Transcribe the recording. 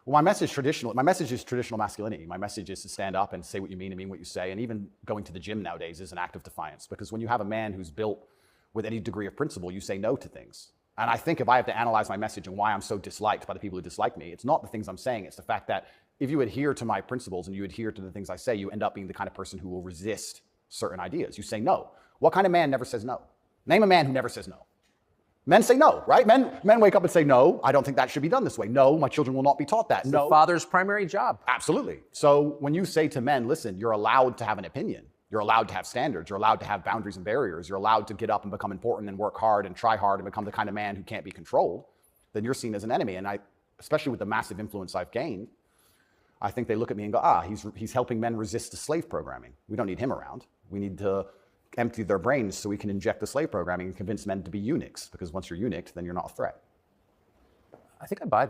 Well, my message is traditional masculinity. My message is to stand up and say what you mean and mean what you say. And even going to the gym nowadays is an act of defiance, because when you have a man who's built with any degree of principle, you say no to things. And I think if I have to analyze my message and why I'm so disliked by the people who dislike me, it's not the things I'm saying. It's the fact that if you adhere to my principles and you adhere to the things I say, you end up being the kind of person who will resist certain ideas. You say no. What kind of man never says no? Name a man who never says no. Men say no, right? Men wake up and say, no, I don't think that should be done this way. No, my children will not be taught that. It's no. the father's primary job. Absolutely. So when you say to men, listen, you're allowed to have an opinion. You're allowed to have standards. You're allowed to have boundaries and barriers. You're allowed to get up and become important and work hard and try hard and become the kind of man who can't be controlled. Then you're seen as an enemy. And especially with the massive influence I've gained, I think they look at me and go, he's helping men resist the slave programming. We don't need him around. We need to empty their brains so we can inject the slave programming and convince men to be eunuchs, because once you're eunuch, then you're not a threat. I think I buy that.